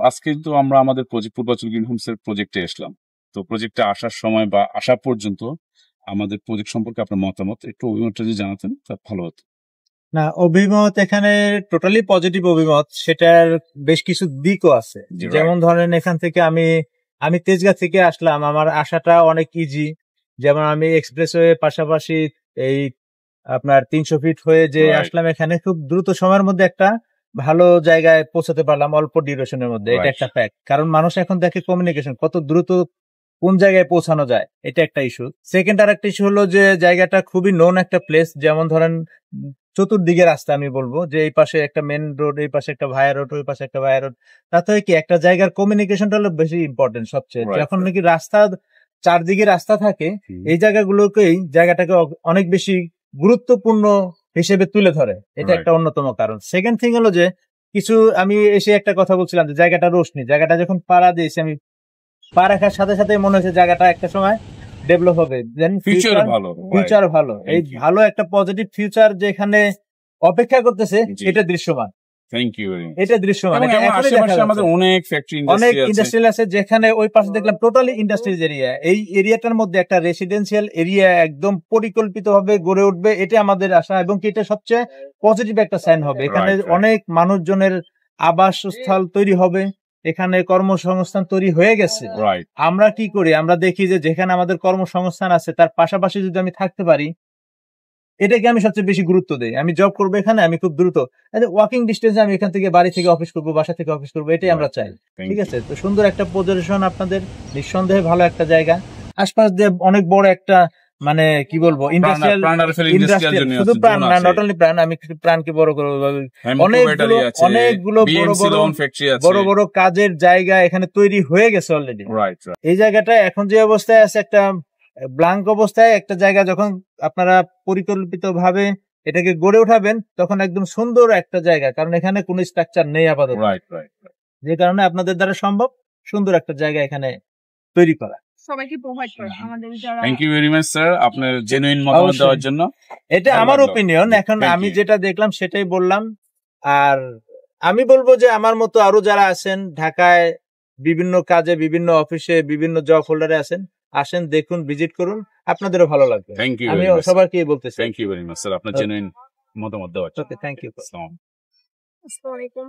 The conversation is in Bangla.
আজকে তো আমরা আমাদের পূর্বাচল গ্রিন হোমস এর প্রজেক্টে আসলাম। তো প্রজেক্টে আসার সময় বা আসা পর্যন্ত আমাদের প্রজেক্ট সম্পর্কে আপনার মতামত একটু অভিমতটা যদি জানাতেন তা ভালো হতো। না, অভিমত এখানে টোটালি পজিটিভ অভিমত। সেটার বেশ কিছু দিকও আছে। যেমন ধরেন এখান থেকে আমি তেজগাঁ থেকে আসলাম, আমার আসাটা অনেক ইজি। যেমন আমি এক্সপ্রেসওয়ে পাশাপাশি এই আপনার 300 ফিট হয়ে যে আসলাম এখানে, খুব দ্রুত সময়ের মধ্যে একটা ভালো জায়গায় পৌঁছাতে পারলাম অল্প ডিউরেশনের মধ্যে। এটা একটা ফ্যাক্ট, কারণ মানুষ এখন দেখে কমিউনিকেশন কত দ্রুত কোন জায়গায় পৌঁছানো যায়, এটা একটা ইস্যু। সেকেন্ড আর একটা ইস্যু হলো যে জায়গাটা খুবই নোন একটা প্লেস। যেমন ধরেন চতুর্দিকে রাস্তা, আমি বলবো যে এই পাশে একটা মেন রোড, এই পাশে একটা ভায়া রোড, ওই পাশে একটা ভায়া রোড। তাতে কি একটা জায়গার কমিউনিকেশনটা হলো বেশি ইম্পর্টেন্ট সবচেয়ে। যখন নাকি রাস্তা চারদিকে রাস্তা থাকে, এই জায়গাটাকে অনেক বেশি গুরুত্বপূর্ণ হিসেবে তুলে ধরে। এটা একটা অন্যতম কারণ। সেকেন্ড থিং হলো যে আমি এসে একটা কথা বলছিলাম যে জায়গাটা রোশনি, জায়গাটা যখন পাড়া দিয়েছি আমি, পা রাখার সাথে সাথে মনে হচ্ছে জায়গাটা একটা সময় ডেভেলপ হবে, দেন ফিউচার ভালো। এই ভালো একটা পজিটিভ ফিউচার যেখানে অপেক্ষা করতেছে, এটা দৃশ্যমান। এটা দৃশ্যমান। আমাদের অনেক ফ্যাক্টরি, অনেক ইন্ডাস্ট্রিয়াল আছে, যেখানে ওই পাশে দেখলাম টোটালি ইন্ডাস্ট্রিয়াল এরিয়া। এই এরিয়াটার মধ্যে একটা রেসিডেন্সিয়াল এরিয়া একদম পরিকল্পিত ভাবে গড়ে উঠবে, এটা আমাদের আশা। এবং এটা সবচেয়ে পজিটিভ একটা সাইন হবে। এখানে অনেক মানুষজনের আবাসস্থল তৈরি হবে, এখানে কর্মসংস্থান তৈরি হয়ে গেছে। আমরা কি করি, আমরা দেখি যে যেখানে আমাদের কর্মসংস্থান আছে তার পাশাপাশি যদি আমি থাকতে পারি, এটাকে আমি সবচেয়ে বেশি গুরুত্ব দেই। আমি জব করবো এখানে, আমি খুব দ্রুত ওয়াকিং ডিস্টেন্সে আমি এখান থেকে বাড়ি থেকে অফিস করবো, বাসা থেকে অফিস করবো, এটাই আমরা চাই। ঠিক আছে, তো সুন্দর একটা পজিশন আপনাদের, নিঃসন্দেহে ভালো একটা জায়গা। আশপাশ দিয়ে অনেক বড় একটা, মানে কি বলবো, ইন্ডাস্ট্রিয়াল, শুধু প্রাণ না, নট অনলি প্রাণ, আমি প্রাণকে বড় করবো, অনেকগুলো বড় বড় কাজের জায়গা এখানে তৈরি হয়ে গেছে অলরেডি। এই জায়গাটা এখন যে অবস্থায় আছে, একটা ব্ল্যাঙ্ক অবস্থায় একটা জায়গা, যখন আপনারা পরিকল্পিত ভাবে এটাকে গড়ে উঠাবেন তখন একদম সুন্দর একটা জায়গা, কারণ এখানে কোনো স্ট্রাকচার নেই আপাতত। যে কারণে আপনাদের দ্বারা সম্ভব সুন্দর একটা জায়গা এখানে তৈরি করা। সবাইকে প্রোভাইড করা আমাদের যারা। Thank you very much sir, আপনার জেনুইন মতামত দেওয়ার জন্য। এটা আমার ওপিনিয়ন, এখন আমি যেটা দেখলাম সেটাই বললাম। আর আমি বলবো যে আমার মতো আরো যারা আছেন ঢাকায় বিভিন্ন কাজে, বিভিন্ন অফিসে, বিভিন্ন জব হোল্ডারে আছেন, আসেন, দেখুন, ভিজিট করুন, আপনাদেরও ভালো লাগবে। আমি সবাইকে বলতেছি thank you very much sir, আপনার জেনুইন মতামত দেওয়ার জন্য। Thank you. আসসালামু আলাইকুম।